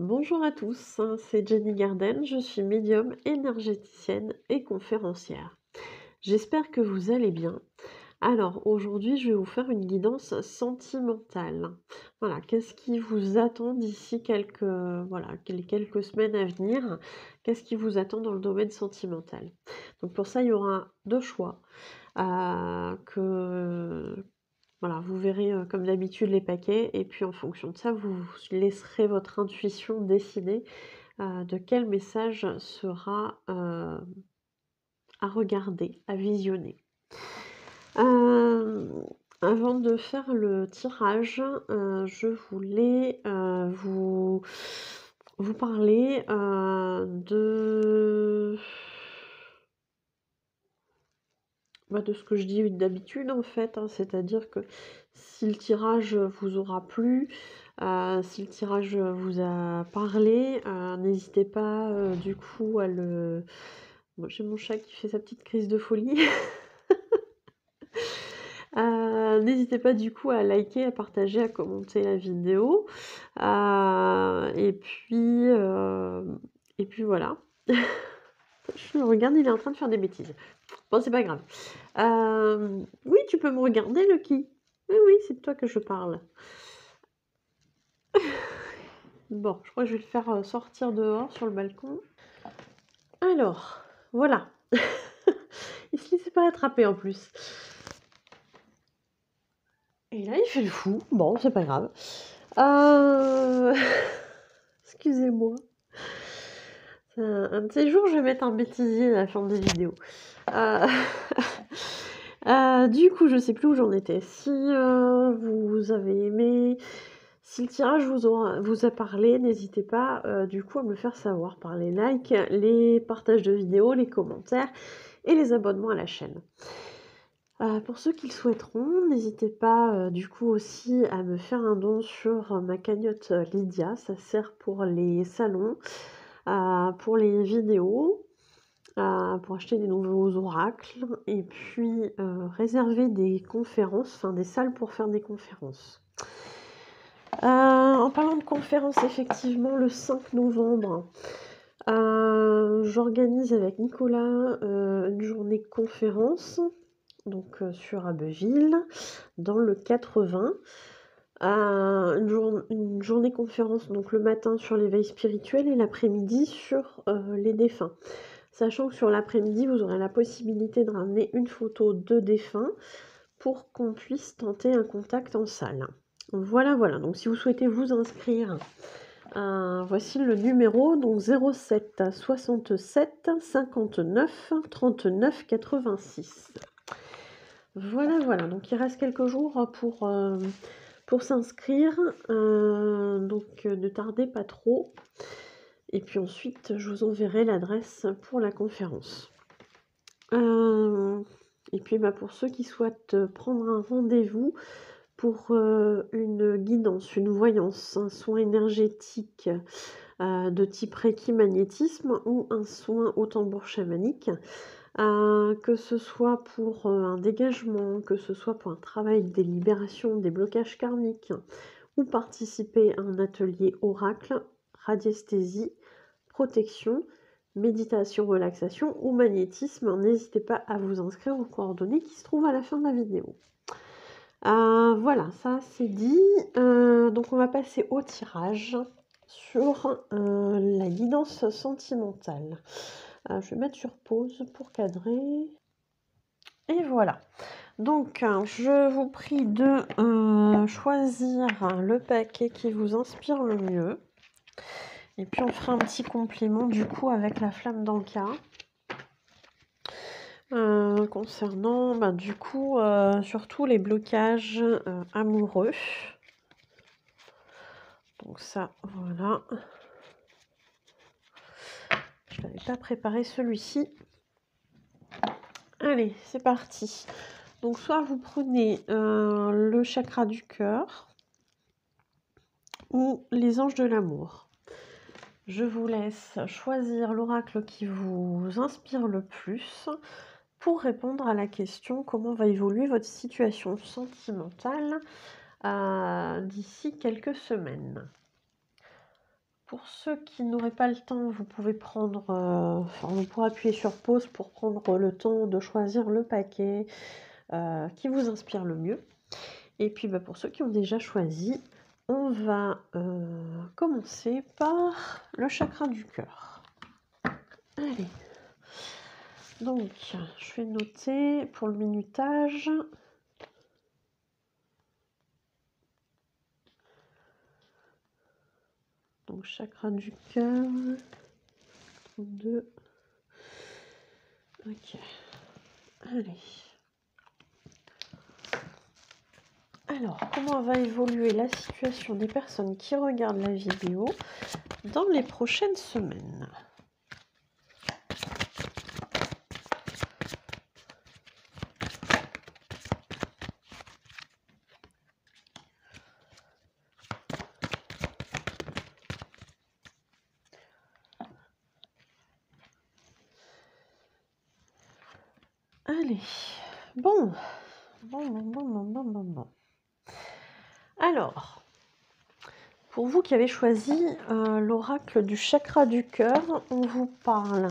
Bonjour à tous, c'est Jenny Garden, je suis médium, énergéticienne et conférencière. J'espère que vous allez bien. Alors aujourd'hui, je vais vous faire une guidance sentimentale. Voilà, qu'est-ce qui vous attend d'ici quelques semaines à venir? Qu'est-ce qui vous attend dans le domaine sentimental? Donc pour ça, il y aura deux choix. Que voilà, vous verrez, comme d'habitude les paquets et puis en fonction de ça, vous laisserez votre intuition décider, de quel message sera, à regarder, à visionner. Hem, Avant de faire le tirage, je voulais, vous parler, de ce que je dis d'habitude en fait, hein. C'est-à-dire que si le tirage vous aura plu, si le tirage vous a parlé, n'hésitez pas, du coup à le moi j'ai mon chat qui fait sa petite crise de folie. N'hésitez pas du coup à liker, à partager, à commenter la vidéo, et puis voilà. Je le regarde, il est en train de faire des bêtises. Bon, c'est pas grave. Oui, tu peux me regarder, Lucky. Oui, oui, c'est de toi que je parle. Bon, je crois que je vais le faire sortir dehors sur le balcon. Alors, voilà. Il se laissait pas attraper en plus. Et là, il fait le fou. Bon, c'est pas grave. Excusez-moi. Un de ces jours, je vais mettre un bêtisier à la fin des vidéos. Euh, du coup, je sais plus où j'en étais. Si vous avez aimé, si le tirage vous a parlé, n'hésitez pas du coup à me le faire savoir par les likes, les partages de vidéos, les commentaires et les abonnements à la chaîne. Pour ceux qui le souhaiteront, n'hésitez pas du coup aussi à me faire un don sur ma cagnotte Lydia. Ça sert pour les salons, pour les vidéos, pour acheter des nouveaux oracles et puis réserver des conférences, enfin des salles pour faire des conférences. En parlant de conférences, effectivement, le 5 novembre, j'organise avec Nicolas une journée conférence, donc sur Abbeville, dans le 80. Une journée conférence, donc le matin sur l'éveil spirituel et l'après-midi sur les défunts. Sachant que sur l'après-midi, vous aurez la possibilité de ramener une photo de défunt pour qu'on puisse tenter un contact en salle. Voilà, voilà. Donc si vous souhaitez vous inscrire, voici le numéro, donc 07 67 59 39 86. Voilà, voilà. Donc il reste quelques jours pour s'inscrire. Donc ne tardez pas trop. Et puis ensuite, je vous enverrai l'adresse pour la conférence. Et puis pour ceux qui souhaitent prendre un rendez-vous pour une guidance, une voyance, un soin énergétique de type Reiki magnétisme ou un soin au tambour chamanique, que ce soit pour un dégagement, que ce soit pour un travail de libération des blocages karmiques, ou participer à un atelier oracle, radiesthésie, protection, méditation, relaxation ou magnétisme, n'hésitez pas à vous inscrire aux coordonnées qui se trouvent à la fin de la vidéo. Voilà, ça c'est dit. Donc on va passer au tirage sur la guidance sentimentale. Je vais mettre sur pause pour cadrer. Et voilà. Donc, je vous prie de choisir le paquet qui vous inspire le mieux. Et puis, on fera un petit complément du coup avec la flamme d'Anka. Concernant du coup surtout les blocages amoureux. Donc ça, voilà. Je n'avais pas préparé celui-ci. Allez, c'est parti. Donc soit vous prenez le chakra du cœur ou les anges de l'amour. Je vous laisse choisir l'oracle qui vous inspire le plus pour répondre à la question comment va évoluer votre situation sentimentale d'ici quelques semaines. Pour ceux qui n'auraient pas le temps, vous pouvez prendre, on pourra appuyer sur pause pour prendre le temps de choisir le paquet qui vous inspire le mieux. Et puis pour ceux qui ont déjà choisi, on va commencer par le chakra du cœur. Allez. Donc, je vais noter pour le minutage. Donc, chakra du cœur. 32. Ok. Allez. Alors, comment va évoluer la situation des personnes qui regardent la vidéo dans les prochaines semaines? Allez, bon. Alors, pour vous qui avez choisi l'oracle du chakra du cœur, on vous parle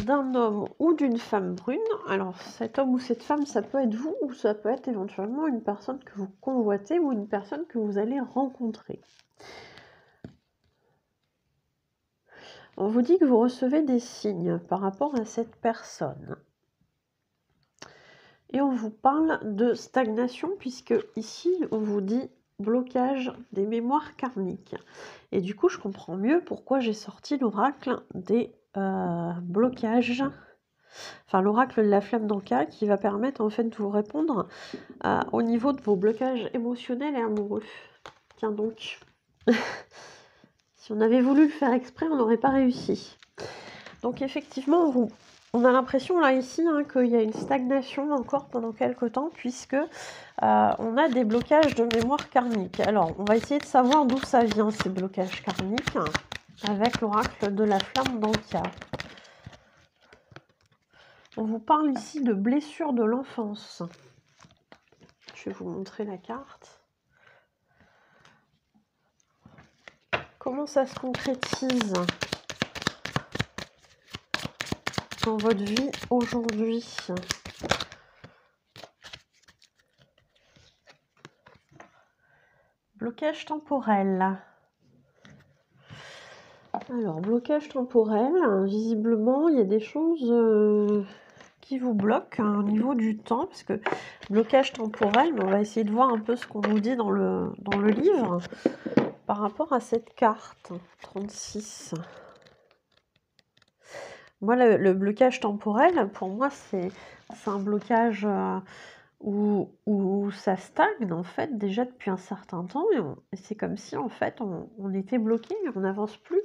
d'un homme ou d'une femme brune. Alors, cet homme ou cette femme, ça peut être vous ou ça peut être éventuellement une personne que vous convoitez ou une personne que vous allez rencontrer. On vous dit que vous recevez des signes par rapport à cette personne. Et on vous parle de stagnation, puisque ici, on vous dit blocage des mémoires karmiques. Et du coup, je comprends mieux pourquoi j'ai sorti l'oracle des blocages, enfin l'oracle de la flamme d'Anka, qui va permettre en fait de vous répondre au niveau de vos blocages émotionnels et amoureux. Tiens donc, si on avait voulu le faire exprès, on n'aurait pas réussi. Donc effectivement, on a l'impression là ici qu'il y a une stagnation encore pendant quelques temps, puisque on a des blocages de mémoire karmique. Alors, on va essayer de savoir d'où ça vient, ces blocages karmiques, avec l'oracle de la flamme d'Anka. On vous parle ici de blessures de l'enfance. Je vais vous montrer la carte. Comment ça se concrétise dans votre vie aujourd'hui? Blocage temporel. Alors, blocage temporel, visiblement, il y a des choses qui vous bloquent au niveau du temps, parce que blocage temporel, on va essayer de voir un peu ce qu'on nous dit dans le livre par rapport à cette carte 36. Moi, le blocage temporel, pour moi, c'est un blocage où ça stagne, en fait, déjà depuis un certain temps, et c'est comme si, en fait, on était bloqué, on n'avance plus.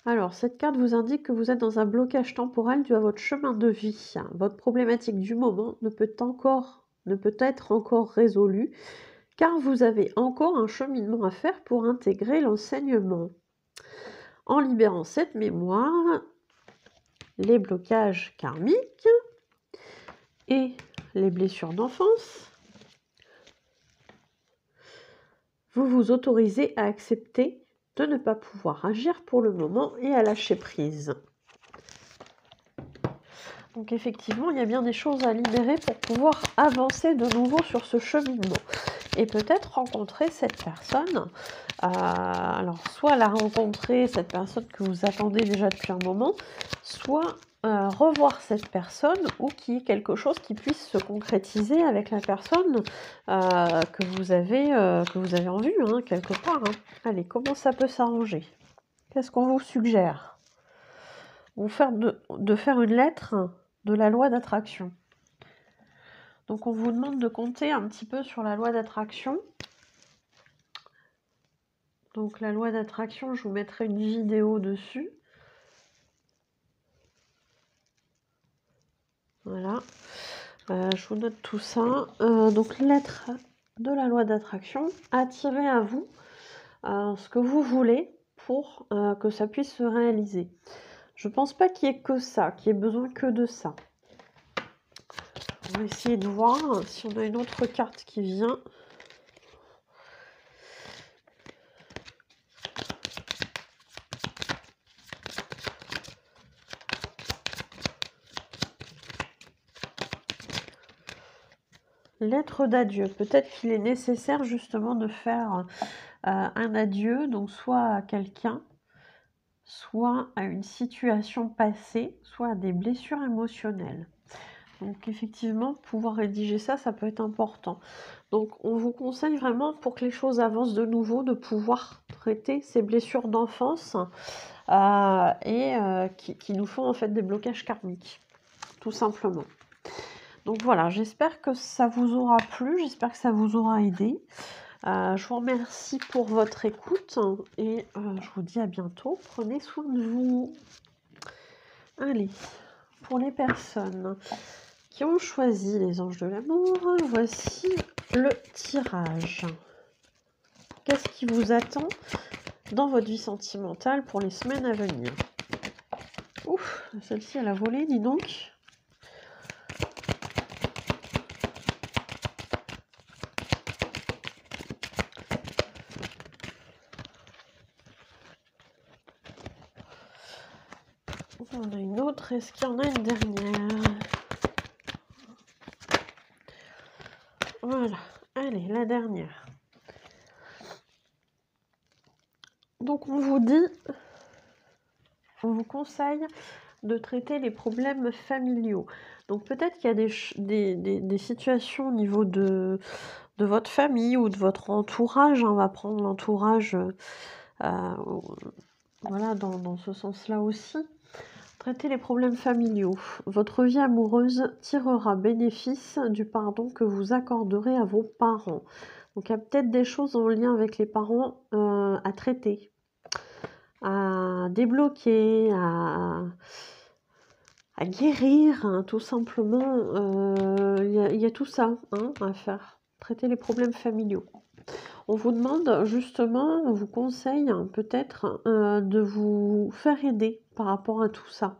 Alors, cette carte vous indique que vous êtes dans un blocage temporel dû à votre chemin de vie. Votre problématique du moment ne peut être encore résolue, car vous avez encore un cheminement à faire pour intégrer l'enseignement. En libérant cette mémoire, les blocages karmiques et les blessures d'enfance, vous vous autorisez à accepter de ne pas pouvoir agir pour le moment et à lâcher prise. Donc effectivement, il y a bien des choses à libérer pour pouvoir avancer de nouveau sur ce cheminement. Et peut-être rencontrer cette personne. Alors, soit la rencontrer, cette personne que vous attendez déjà depuis un moment, soit revoir cette personne ou qu'il y ait quelque chose qui puisse se concrétiser avec la personne que vous avez en vue, quelque part. Allez, comment ça peut s'arranger? Qu'est-ce qu'on vous suggère? De faire une lettre de la loi d'attraction. Donc on vous demande de compter un petit peu sur la loi d'attraction. Donc la loi d'attraction, je vous mettrai une vidéo dessus. Voilà. Je vous note tout ça. Donc lettre de la loi d'attraction. Attirez à vous ce que vous voulez pour que ça puisse se réaliser. Je ne pense pas qu'il y ait que ça, qu'il y ait besoin que de ça. On va essayer de voir si on a une autre carte qui vient. lettre d'adieu. Peut-être qu'il est nécessaire justement de faire un adieu, donc soit à quelqu'un, soit à une situation passée, soit à des blessures émotionnelles. Donc effectivement, pouvoir rédiger ça, ça peut être important. Donc on vous conseille vraiment, pour que les choses avancent de nouveau, de pouvoir traiter ces blessures d'enfance qui nous font en fait des blocages karmiques, tout simplement. Donc voilà, j'espère que ça vous aura plu, j'espère que ça vous aura aidé. Je vous remercie pour votre écoute et je vous dis à bientôt. Prenez soin de vous. Allez, pour les personnes qui ont choisi les anges de l'amour, voici le tirage. Qu'est-ce qui vous attend dans votre vie sentimentale pour les semaines à venir? Ouf, celle-ci elle a volé, dis donc. On a une autre, est-ce qu'il y en a une dernière? Voilà, allez, la dernière. Donc on vous dit, on vous conseille de traiter les problèmes familiaux. Donc peut-être qu'il y a des situations au niveau de votre famille ou de votre entourage. On va prendre l'entourage voilà, dans ce sens-là aussi. Traitez les problèmes familiaux. Votre vie amoureuse tirera bénéfice du pardon que vous accorderez à vos parents. Donc il y a peut-être des choses en lien avec les parents à traiter, à débloquer, à guérir, hein, tout simplement. Il y a tout ça à faire. Traiter les problèmes familiaux. On vous demande justement, on vous conseille peut-être de vous faire aider par rapport à tout ça.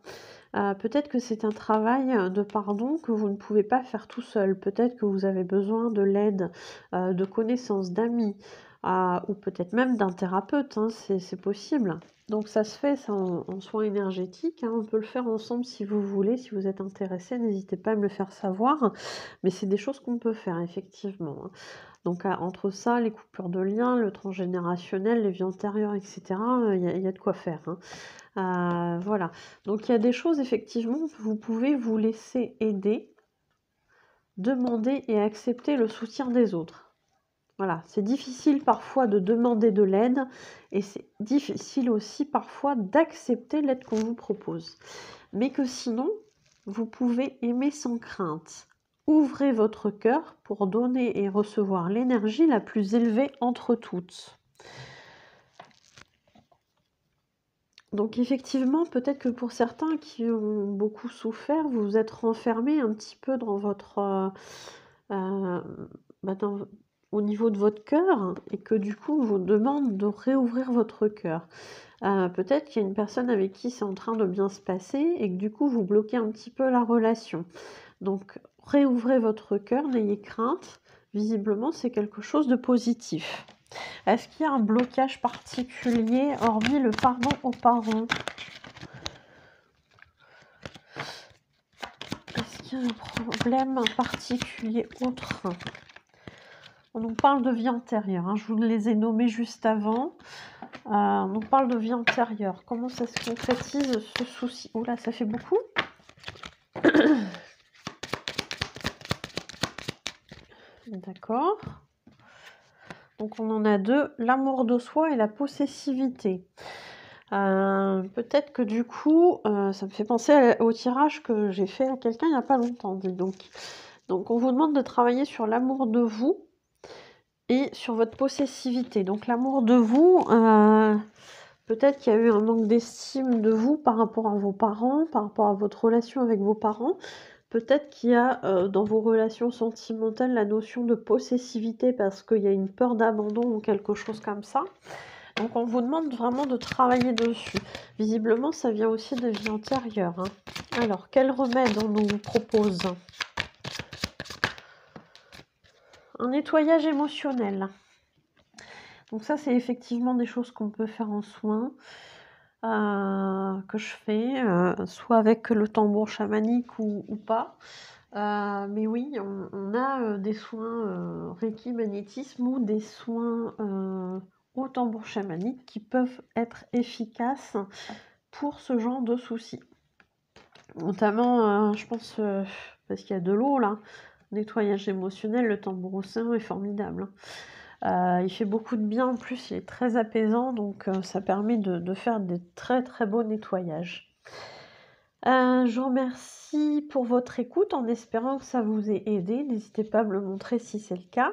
Peut-être que c'est un travail de pardon que vous ne pouvez pas faire tout seul. Peut-être que vous avez besoin de l'aide, de connaissances, d'amis, ou peut-être même d'un thérapeute, hein, c'est possible. Donc ça se fait ça en soins énergétiques, hein, on peut le faire ensemble si vous voulez, si vous êtes intéressé, n'hésitez pas à me le faire savoir. Mais c'est des choses qu'on peut faire effectivement, hein. Donc entre ça, les coupures de liens, le transgénérationnel, les vies antérieures, etc., il y a de quoi faire, hein. Voilà. Donc il y a des choses, effectivement, vous pouvez vous laisser aider, demander et accepter le soutien des autres. Voilà, c'est difficile parfois de demander de l'aide et c'est difficile aussi parfois d'accepter l'aide qu'on vous propose. Mais que sinon, vous pouvez aimer sans crainte. Ouvrez votre cœur pour donner et recevoir l'énergie la plus élevée entre toutes. Donc effectivement, peut-être que pour certains qui ont beaucoup souffert, vous vous êtes renfermés un petit peu dans votre, au niveau de votre cœur et que du coup, on vous demande de réouvrir votre cœur. Peut-être qu'il y a une personne avec qui c'est en train de bien se passer et que du coup, vous bloquez un petit peu la relation. Donc, réouvrez votre cœur, n'ayez crainte. Visiblement, c'est quelque chose de positif. Est-ce qu'il y a un blocage particulier, hormis le pardon aux parents? Est-ce qu'il y a un problème particulier autre? On nous parle de vie antérieure, hein, je vous les ai nommés juste avant. On nous parle de vie antérieure. Comment ça se concrétise, ce souci? Oula, ça fait beaucoup. D'accord. Donc on en a deux, l'amour de soi et la possessivité. Peut-être que du coup, ça me fait penser au tirage que j'ai fait à quelqu'un il n'y a pas longtemps, dis donc. Donc on vous demande de travailler sur l'amour de vous et sur votre possessivité. Donc l'amour de vous, peut-être qu'il y a eu un manque d'estime de vous par rapport à vos parents, par rapport à votre relation avec vos parents. Peut-être qu'il y a dans vos relations sentimentales la notion de possessivité parce qu'il y a une peur d'abandon ou quelque chose comme ça. Donc on vous demande vraiment de travailler dessus. Visiblement, ça vient aussi de vie antérieure, hein. Alors, quel remède on nous propose? Un nettoyage émotionnel. Donc ça, c'est effectivement des choses qu'on peut faire en soins, que je fais, soit avec le tambour chamanique ou pas. Mais oui, on a, des soins, Reiki magnétisme ou des soins, au tambour chamanique qui peuvent être efficaces pour ce genre de soucis. Notamment, je pense, parce qu'il y a de l'eau là, nettoyage émotionnel, le tambourosin est formidable, hein. Il fait beaucoup de bien en plus, il est très apaisant donc ça permet de faire des très, très beaux nettoyages. Je vous remercie pour votre écoute en espérant que ça vous ait aidé. N'hésitez pas à me le montrer si c'est le cas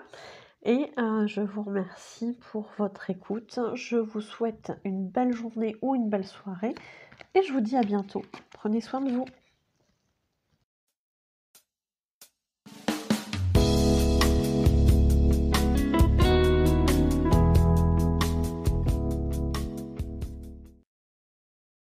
et je vous remercie pour votre écoute. Je vous souhaite une belle journée ou une belle soirée et je vous dis à bientôt. Prenez soin de vous.